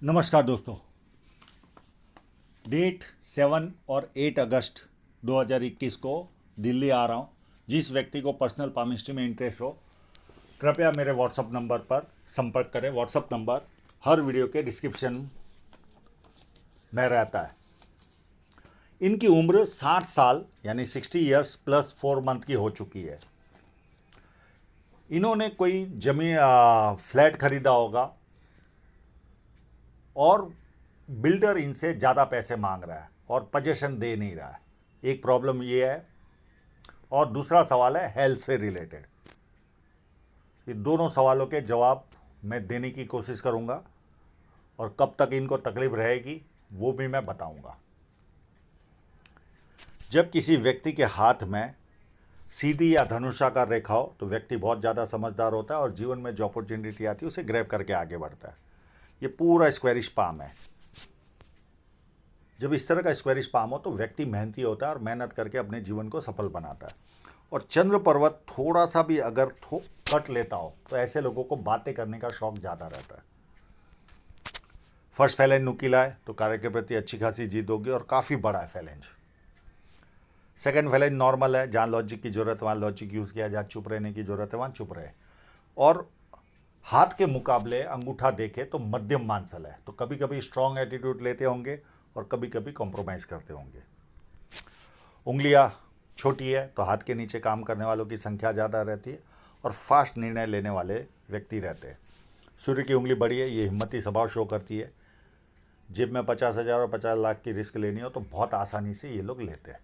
नमस्कार दोस्तों। डेट 7 और 8 अगस्त 2021 को दिल्ली आ रहा हूँ। जिस व्यक्ति को पर्सनल पामिस्ट्री में इंटरेस्ट हो, कृपया मेरे व्हाट्सअप नंबर पर संपर्क करें। व्हाट्सअप नंबर हर वीडियो के डिस्क्रिप्शन में रहता है। इनकी उम्र 60 साल यानी 60 ईयर्स प्लस 4 मंथ की हो चुकी है। इन्होंने कोई जमीन फ्लैट खरीदा होगा और बिल्डर इनसे ज़्यादा पैसे मांग रहा है और पोजीशन दे नहीं रहा है। एक प्रॉब्लम ये है। और दूसरा सवाल है हेल्थ से रिलेटेड। ये दोनों सवालों के जवाब मैं देने की कोशिश करूंगा और कब तक इनको तकलीफ रहेगी वो भी मैं बताऊंगा। जब किसी व्यक्ति के हाथ में सीधी या धनुषाकार रेखा हो तो व्यक्ति बहुत ज़्यादा समझदार होता है और जीवन में जो अपॉर्चुनिटी आती है उसे ग्रैब करके आगे बढ़ता है। ये पूरा स्क्वेरिश पाम है। जब इस तरह का स्क्वेरिश पाम हो तो व्यक्ति मेहनती होता है और मेहनत करके अपने जीवन को सफल बनाता है। और चंद्र पर्वत थोड़ा सा भी अगर कट लेता हो तो ऐसे लोगों को बातें करने का शौक ज़्यादा रहता है। फर्स्ट फैलेंज नुकीला है तो कार्य के प्रति अच्छी खासी जीत होगी और काफ़ी बड़ा है फैलेंज। सेकंड फैलेंज नॉर्मल है, जहाँ लॉजिक की जरूरत वहाँ लॉजिक यूज़ किया, जहाँ चुप रहने की जरूरत है वहाँ चुप रहे। और हाथ के मुकाबले अंगूठा देखे तो मध्यम मानसल है, तो कभी कभी स्ट्रांग एटीट्यूड लेते होंगे और कभी कभी कॉम्प्रोमाइज़ करते होंगे। उंगलियां छोटी है तो हाथ के नीचे काम करने वालों की संख्या ज़्यादा रहती है और फास्ट निर्णय लेने वाले व्यक्ति रहते हैं। सूर्य की उंगली बड़ी है, ये हिम्मती स्वभाव शो करती है। जेब में 50,000 और 50 लाख की रिस्क लेनी हो तो बहुत आसानी से ये लोग लेते हैं।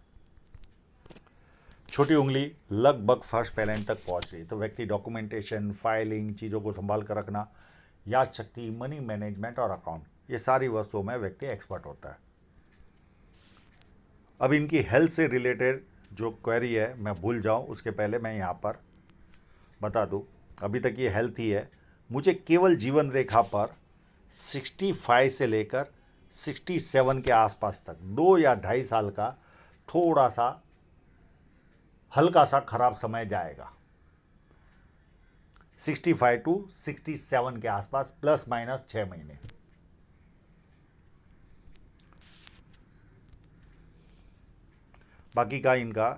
छोटी उंगली लगभग फर्स्ट पैलेंट तक पहुंच रही है तो व्यक्ति डॉक्यूमेंटेशन, फाइलिंग, चीज़ों को संभाल कर रखना, याद शक्ति, मनी मैनेजमेंट और अकाउंट, ये सारी वस्तुओं में व्यक्ति एक्सपर्ट होता है। अब इनकी हेल्थ से रिलेटेड जो क्वेरी है मैं भूल जाऊं उसके पहले मैं यहाँ पर बता दूं। अभी तक ये हेल्थ ही है। मुझे केवल जीवन रेखा पर 65 से लेकर 67 के आसपास तक 2 या 2.5 साल का थोड़ा सा हल्का सा खराब समय जाएगा। 65 टू 67 के आसपास प्लस माइनस 6 महीने। बाकी का इनका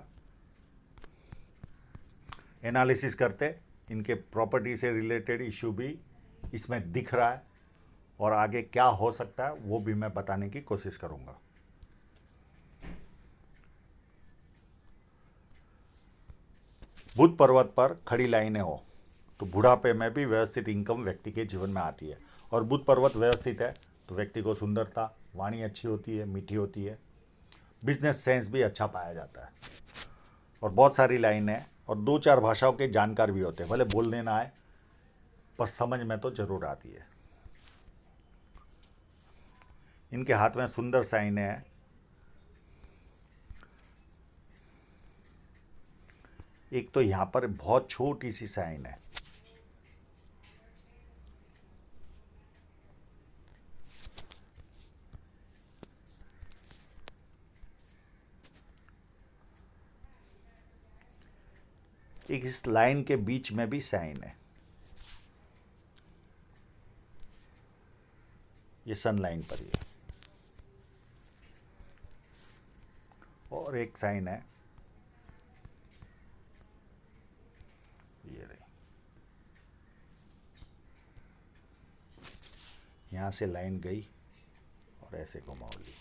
एनालिसिस करते इनके प्रॉपर्टी से रिलेटेड इशू भी इसमें दिख रहा है और आगे क्या हो सकता है वो भी मैं बताने की कोशिश करूंगा। बुध पर्वत पर खड़ी लाइनें हो तो बुढ़ापे में भी व्यवस्थित इनकम व्यक्ति के जीवन में आती है। और बुध पर्वत व्यवस्थित है तो व्यक्ति को सुंदरता, वाणी अच्छी होती है, मीठी होती है, बिजनेस सेंस भी अच्छा पाया जाता है और बहुत सारी लाइनें और 2-4 भाषाओं के जानकार भी होते हैं। भले बोलने ना आए पर समझ में तो जरूर आती है। इनके हाथ में सुंदर साइनें हैं। एक तो यहाँ पर बहुत छोटी सी साइन है। एक इस लाइन के बीच में भी साइन है। ये सन लाइन पर ही है। और एक साइन है, ये रही। यहाँ से लाइन गई और ऐसे घुमाओ ली।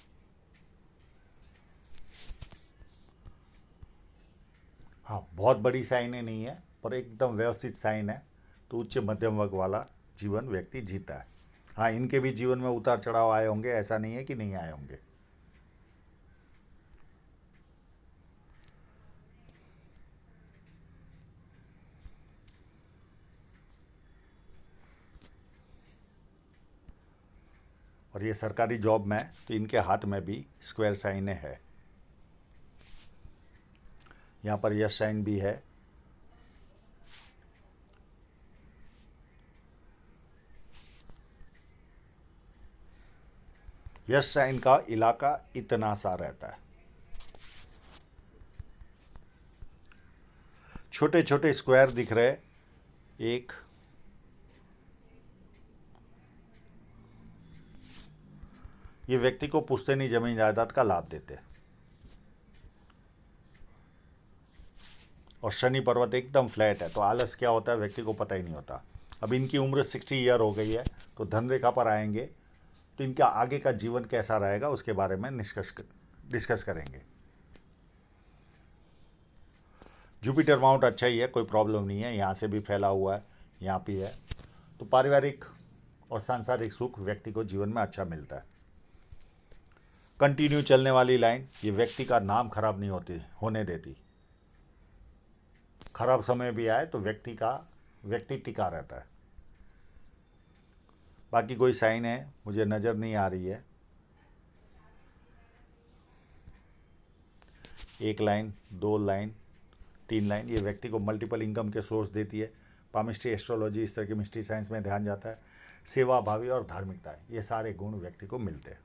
हाँ, बहुत बड़ी साइनें नहीं है पर एकदम व्यवस्थित साइन है तो उच्च मध्यम वर्ग वाला जीवन व्यक्ति जीता है। हाँ, इनके भी जीवन में उतार चढ़ाव आए होंगे, ऐसा नहीं है कि नहीं आए होंगे। और ये सरकारी जॉब में तो इनके हाथ में भी स्क्वायर साइनें है। यहाँ पर यस साइन भी है। यस साइन का इलाका इतना सा रहता है। छोटे छोटे स्क्वायर दिख रहे, एक ये व्यक्ति को पुश्तैनी जमीन जायदाद का लाभ देते हैं। और शनि पर्वत एकदम फ्लैट है, तो आलस क्या होता है व्यक्ति को पता ही नहीं होता। अब इनकी उम्र 60 ईयर हो गई है, तो धन रेखा पर आएंगे तो इनका आगे का जीवन कैसा रहेगा उसके बारे में डिस्कस करेंगे। जुपिटर माउंट अच्छा ही है, कोई प्रॉब्लम नहीं है, यहाँ से भी फैला हुआ है, यहाँ भी है, तो पारिवारिक और सांसारिक सुख व्यक्ति को जीवन में अच्छा मिलता है। कंटिन्यू चलने वाली लाइन ये व्यक्ति का नाम खराब नहीं होने देती। खराब समय भी आए तो व्यक्ति टिका रहता है। बाकी कोई साइन है मुझे नज़र नहीं आ रही है। एक लाइन, 2 लाइन, 3 लाइन, ये व्यक्ति को मल्टीपल इनकम के सोर्स देती है। पामिस्ट्री, एस्ट्रोलॉजी, इस तरह की मिस्ट्री साइंस में ध्यान जाता है। सेवा भावी और धार्मिकता, ये सारे गुण व्यक्ति को मिलते हैं।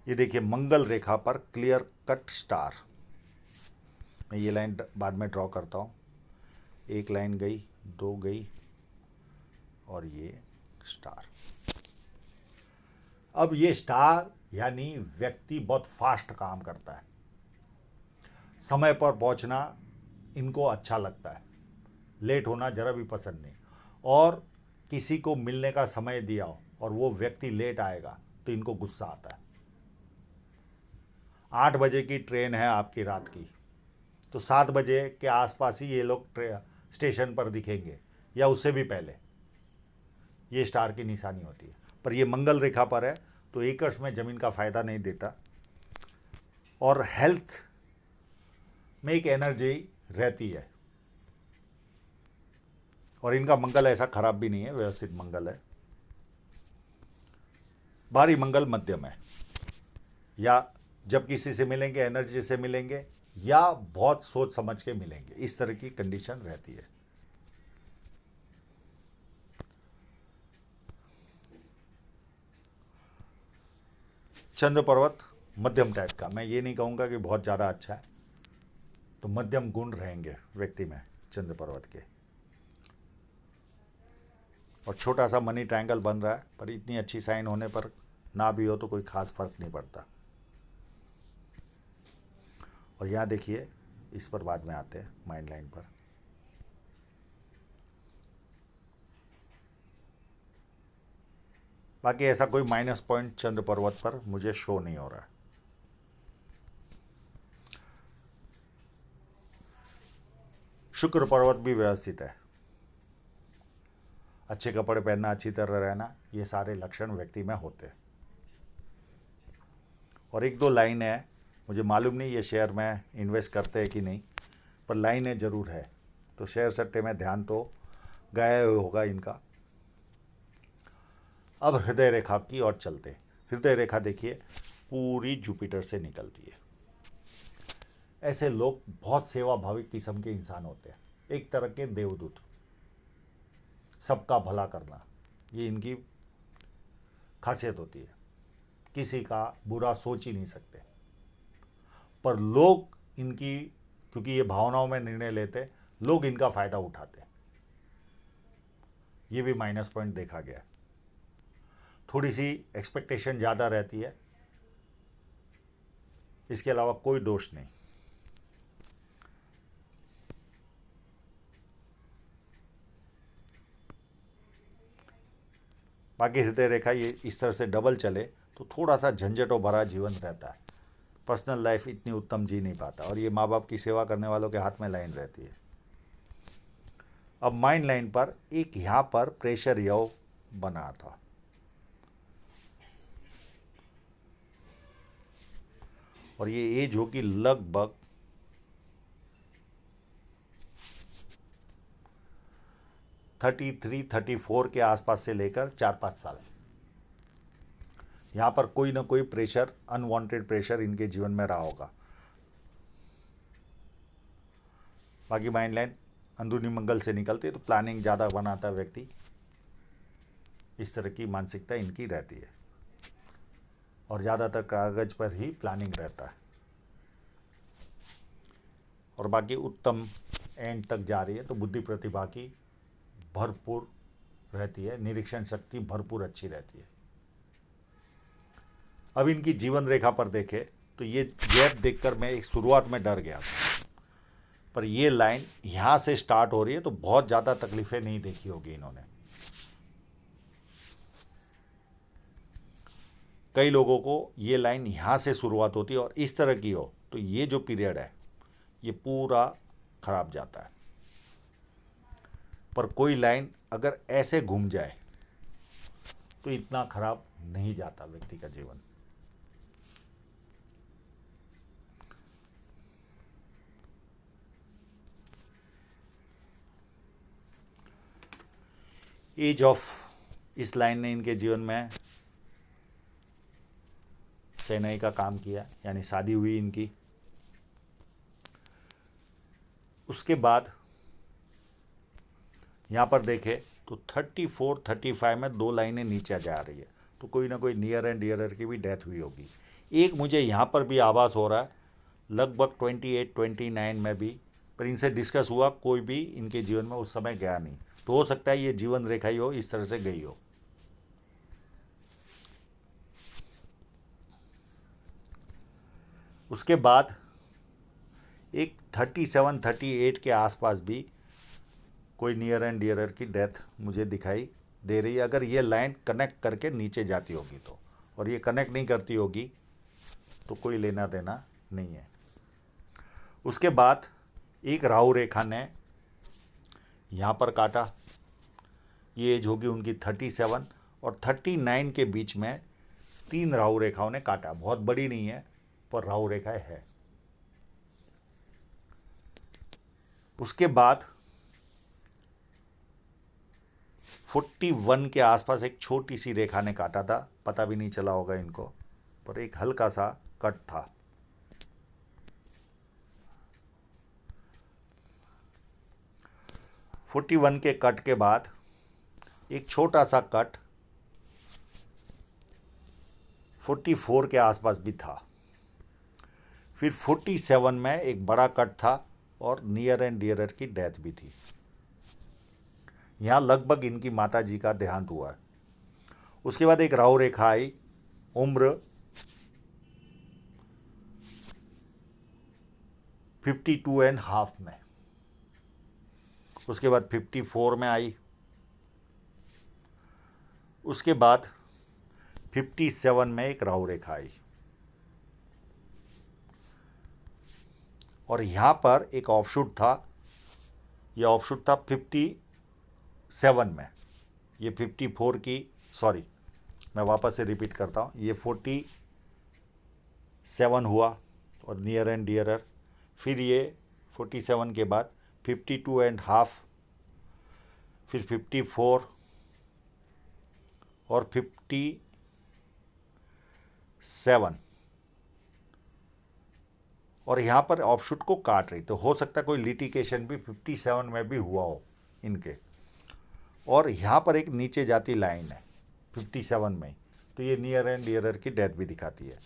ये देखिए मंगल रेखा पर क्लियर कट स्टार। मैं ये लाइन बाद में ड्रॉ करता हूँ। एक लाइन गई, 2 गई, और ये स्टार। अब ये स्टार यानी व्यक्ति बहुत फास्ट काम करता है, समय पर पहुंचना इनको अच्छा लगता है, लेट होना जरा भी पसंद नहीं। और किसी को मिलने का समय दिया हो और वो व्यक्ति लेट आएगा तो इनको गुस्सा आता है। 8 बजे की ट्रेन है आपकी रात की, तो 7 बजे के आसपास ही ये लोग स्टेशन पर दिखेंगे या उससे भी पहले। ये स्टार की निशानी होती है। पर ये मंगल रेखा पर है तो एकर्स में ज़मीन का फ़ायदा नहीं देता, और हेल्थ में एक एनर्जी रहती है। और इनका मंगल ऐसा खराब भी नहीं है, व्यवस्थित मंगल है। भारी मंगल मध्यम है, या जब किसी से मिलेंगे एनर्जी से मिलेंगे, या बहुत सोच समझ के मिलेंगे, इस तरह की कंडीशन रहती है। चंद्र पर्वत मध्यम टाइप का, मैं ये नहीं कहूँगा कि बहुत ज़्यादा अच्छा है, तो मध्यम गुण रहेंगे व्यक्ति में चंद्र पर्वत के। और छोटा सा मनी ट्रायंगल बन रहा है, पर इतनी अच्छी साइन होने पर ना भी हो तो कोई खास फर्क नहीं पड़ता। और यहाँ देखिए, इस पर बाद में आते हैं, माइंड लाइन पर। बाकी ऐसा कोई माइनस पॉइंट चंद्र पर्वत पर मुझे शो नहीं हो रहा है। शुक्र पर्वत भी व्यवस्थित है। अच्छे कपड़े पहनना, अच्छी तरह रहना, ये सारे लक्षण व्यक्ति में होते हैं। और 1-2 लाइन है, मुझे मालूम नहीं ये शेयर में इन्वेस्ट करते हैं कि नहीं, पर लाइनें ज़रूर है, तो शेयर सट्टे में ध्यान तो गया होगा इनका। अब हृदय रेखा की ओर चलते। हृदय रेखा देखिए पूरी जुपिटर से निकलती है। ऐसे लोग बहुत सेवाभावी किस्म के इंसान होते हैं, एक तरह के देवदूत। सबका भला करना ये इनकी खासियत होती है, किसी का बुरा सोच ही नहीं सकते। पर लोग इनकी, क्योंकि ये भावनाओं में निर्णय लेते, लोग इनका फ़ायदा उठाते, ये भी माइनस पॉइंट देखा गया। थोड़ी सी एक्सपेक्टेशन ज़्यादा रहती है, इसके अलावा कोई दोष नहीं। बाकी हृदय रेखा ये इस तरह से डबल चले तो थोड़ा सा झंझटों भरा जीवन रहता है, पर्सनल लाइफ इतनी उत्तम जी नहीं पाता, और ये माँ बाप की सेवा करने वालों के हाथ में लाइन रहती है। अब माइंड लाइन पर एक यहाँ पर प्रेशर योग बना था, और ये एज होगी लगभग 33-34 के आसपास से लेकर 4-5 साल। यहाँ पर कोई ना कोई प्रेशर, अनवांटेड प्रेशर इनके जीवन में रहा होगा। बाकी माइंड लाइन अंदरूनी मंगल से निकलती है, तो प्लानिंग ज़्यादा बनाता है व्यक्ति, इस तरह की मानसिकता इनकी रहती है, और ज़्यादातर कागज पर ही प्लानिंग रहता है। और बाकी उत्तम एंड तक जा रही है, तो बुद्धि प्रतिभा की भरपूर रहती है, निरीक्षण शक्ति भरपूर अच्छी रहती है। अब इनकी जीवन रेखा पर देखें तो ये गैप देखकर मैं एक शुरुआत में डर गया था, पर ये लाइन यहाँ से स्टार्ट हो रही है तो बहुत ज़्यादा तकलीफ़ें नहीं देखी होगी इन्होंने। कई लोगों को ये लाइन यहाँ से शुरुआत होती है और इस तरह की हो तो ये जो पीरियड है ये पूरा खराब जाता है। पर कोई लाइन अगर ऐसे घूम जाए तो इतना खराब नहीं जाता व्यक्ति का जीवन। एज ऑफ इस लाइन ने इनके जीवन में सेनाई का काम किया, यानी शादी हुई इनकी। उसके बाद यहाँ पर देखें तो 34 35 में दो लाइनें नीचे जा रही है, तो कोई ना कोई नियर एंड डियरर की भी डेथ हुई होगी। एक मुझे यहाँ पर भी आभास हो रहा है लगभग 28 29 में भी, पर इनसे डिस्कस हुआ कोई भी इनके जीवन में उस समय गया नहीं, तो हो सकता है ये जीवन रेखा ही हो इस तरह से गई हो। उसके बाद एक 37 38 के आसपास भी कोई नियर एंड डियरर की डेथ मुझे दिखाई दे रही है, अगर ये लाइन कनेक्ट करके नीचे जाती होगी तो। और ये कनेक्ट नहीं करती होगी तो कोई लेना देना नहीं है। उसके बाद एक राहु रेखा ने यहाँ पर काटा, ये एज होगी उनकी 37 और 39 के बीच में तीन राहु रेखाओं ने काटा। बहुत बड़ी नहीं है पर राहु रेखा है। उसके बाद 41 के आसपास एक छोटी सी रेखा ने काटा था, पता भी नहीं चला होगा इनको, पर एक हल्का सा कट था। फोर्टी वन के कट के बाद एक छोटा सा कट 44 के आसपास भी था। फिर 47 में एक बड़ा कट था और नियर एंड डियरर की डेथ भी थी। यहाँ लगभग इनकी माता जी का देहांत हुआ है। उसके बाद एक राहु रेखा आई उम्र 52.5 में। उसके बाद 54 में आई। उसके बाद 57 में एक राहु रेखा आई और यहाँ पर एक ऑफशूट था, यह ऑफशूट था 57 में। ये 54 की, सॉरी मैं वापस से रिपीट करता हूँ, ये 47 हुआ और नियर एंड डियरर। फिर ये 47 के बाद 52.5, फिर 54 और 57 और यहाँ पर ऑफशूट को काट रही, तो हो सकता है कोई लिटिगेशन भी 57 में भी हुआ हो इनके। और यहाँ पर एक नीचे जाती लाइन है 57 में, तो ये नियर एंड डियरर की डेथ भी दिखाती है।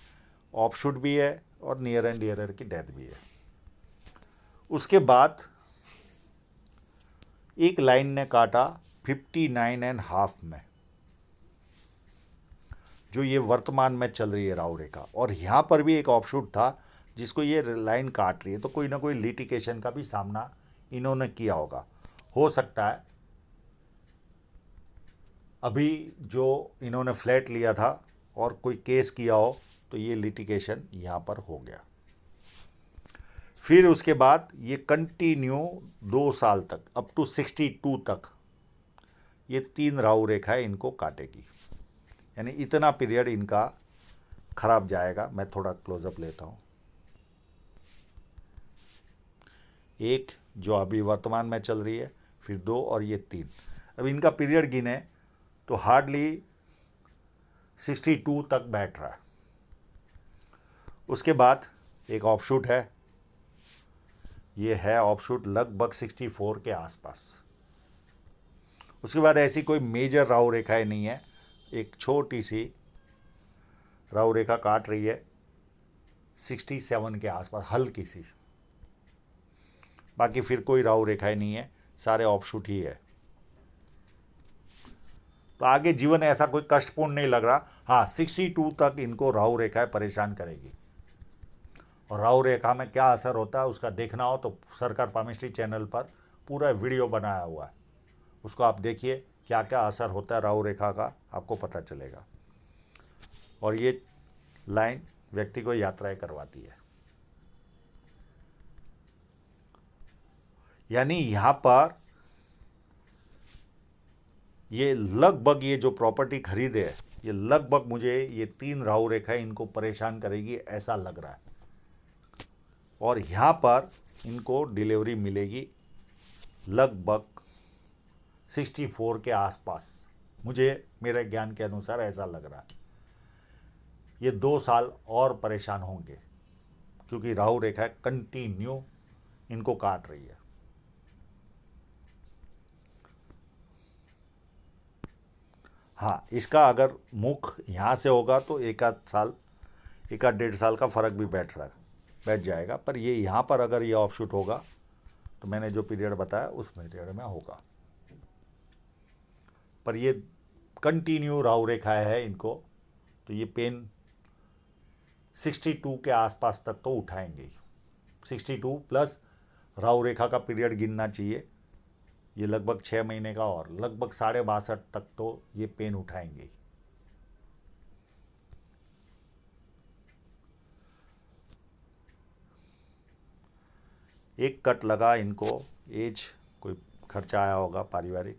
ऑफशूट भी है और नियर एंड डियरर की डेथ भी है। उसके बाद एक लाइन ने काटा 59.5 में, जो ये वर्तमान में चल रही है राहु रेखा, और यहाँ पर भी एक ऑफशूट था जिसको ये लाइन काट रही है, तो कोई ना कोई लिटिगेशन का भी सामना इन्होंने किया होगा। हो सकता है अभी जो इन्होंने फ्लैट लिया था और कोई केस किया हो तो ये लिटिगेशन यहाँ पर हो गया। फिर उसके बाद ये कंटिन्यू 2 साल तक, अप टू 62 तक ये तीन राहु रेखाएं इनको काटेगी, यानी इतना पीरियड इनका खराब जाएगा। मैं थोड़ा क्लोजअप लेता हूँ। एक जो अभी वर्तमान में चल रही है, फिर 2 और ये 3। अब इनका पीरियड गिने तो हार्डली 62 तक बैठ रहा है। उसके बाद एक ऑफशूट है, ये है ऑफशूट लगभग 64 के आसपास। उसके बाद ऐसी कोई मेजर राहु रेखाएं नहीं है, एक छोटी सी राहु रेखा काट रही है 67 के आसपास, हल्की सी। बाकी फिर कोई राहु रेखाएं नहीं है, सारे ऑफशूट ही है। तो आगे जीवन ऐसा कोई कष्टपूर्ण नहीं लग रहा। हाँ, 62 तक इनको राहु रेखाएं परेशान करेगी। और राहु रेखा में क्या असर होता है उसका देखना हो तो सरकार पामिस्ट्री चैनल पर पूरा वीडियो बनाया हुआ है, उसको आप देखिए, क्या क्या असर होता है राहु रेखा का, आपको पता चलेगा। और ये लाइन व्यक्ति को यात्राएं करवाती है। यानी यहाँ पर ये लगभग, ये जो प्रॉपर्टी खरीदे है, ये लगभग मुझे ये 3 राहु रेखाएं इनको परेशान करेगी ऐसा लग रहा है। और यहाँ पर इनको डिलीवरी मिलेगी लगभग 64 के आसपास, मुझे मेरे ज्ञान के अनुसार ऐसा लग रहा है। ये 2 साल और परेशान होंगे क्योंकि राहु रेखा कंटिन्यू इनको काट रही है। हाँ, इसका अगर मुख यहाँ से होगा तो एक आध 1.5 साल का फर्क भी बैठ जाएगा। पर ये यहाँ पर अगर ये ऑफशूट होगा तो मैंने जो पीरियड बताया उस पीरियड में होगा। पर ये कंटिन्यू राहु रेखा है इनको, तो ये पेन 62 के आसपास तक तो उठाएंगे। 62 प्लस राहु रेखा का पीरियड गिनना चाहिए, ये लगभग 6 महीने का, और लगभग 62.5 तक तो ये पेन उठाएंगे। एक कट लगा इनको, एज कोई खर्चा आया होगा पारिवारिक,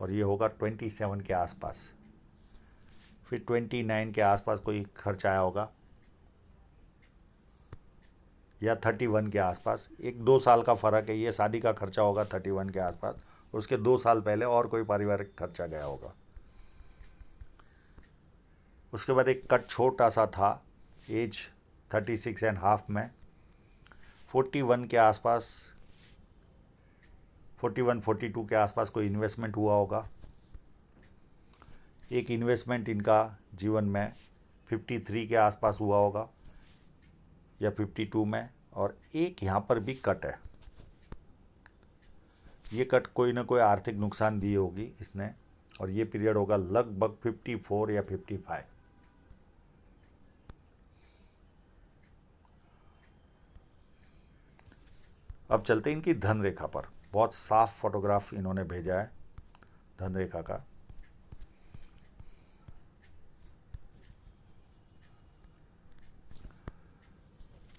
और ये होगा 27 के आसपास। फिर 29 के आसपास कोई खर्चा आया होगा, या 31 के आसपास। 1-2 साल का फ़र्क है, ये शादी का खर्चा होगा 31 के आसपास, और उसके 2 साल पहले और कोई पारिवारिक खर्चा गया होगा। उसके बाद एक कट छोटा सा था एज 36.5 में, 41 के आसपास, 41-42 के आसपास कोई इन्वेस्टमेंट हुआ होगा। एक इन्वेस्टमेंट इनका जीवन में 53 के आसपास हुआ होगा या 52 में, और एक यहाँ पर भी कट है। ये कट कोई ना कोई आर्थिक नुकसान दी होगी इसने, और ये पीरियड होगा लगभग 54 या 55। अब चलते हैं इनकी धन रेखा पर। बहुत साफ फोटोग्राफ इन्होंने भेजा है धन रेखा का।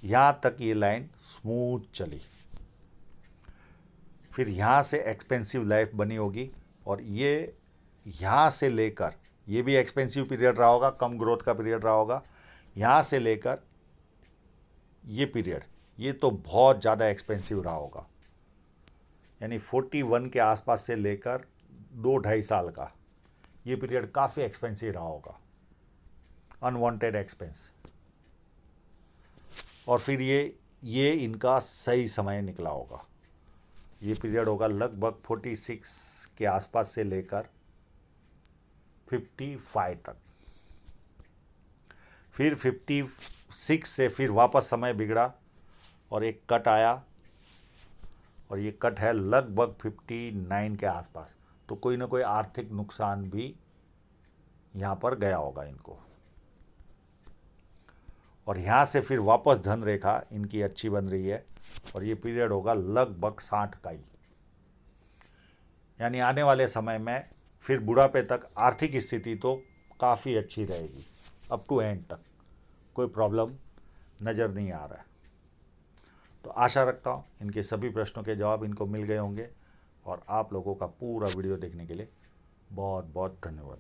यहाँ तक ये लाइन स्मूथ चली, फिर यहाँ से एक्सपेंसिव लाइफ बनी होगी, और ये यहाँ से लेकर, ये भी एक्सपेंसिव पीरियड रहा होगा, कम ग्रोथ का पीरियड रहा होगा। यहाँ से लेकर ये पीरियड, ये तो बहुत ज़्यादा एक्सपेंसिव रहा होगा। यानी 41 के आसपास से लेकर 2-2.5 साल का ये पीरियड काफ़ी एक्सपेंसिव रहा होगा, अनवांटेड एक्सपेंस। और फिर ये इनका सही समय निकला होगा। ये पीरियड होगा लगभग 46 के आसपास से लेकर 55 तक। फिर 56 से फिर वापस समय बिगड़ा और एक कट आया, और ये कट है लगभग 59 के आसपास। तो कोई ना कोई आर्थिक नुकसान भी यहाँ पर गया होगा इनको। और यहाँ से फिर वापस धन रेखा इनकी अच्छी बन रही है, और ये पीरियड होगा लगभग 60 का ही। यानी आने वाले समय में फिर बुढ़ापे तक आर्थिक स्थिति तो काफ़ी अच्छी रहेगी, अप टू एंड तक कोई प्रॉब्लम नज़र नहीं आ रहा है। तो आशा रखता हूँ इनके सभी प्रश्नों के जवाब इनको मिल गए होंगे, और आप लोगों का पूरा वीडियो देखने के लिए बहुत बहुत धन्यवाद।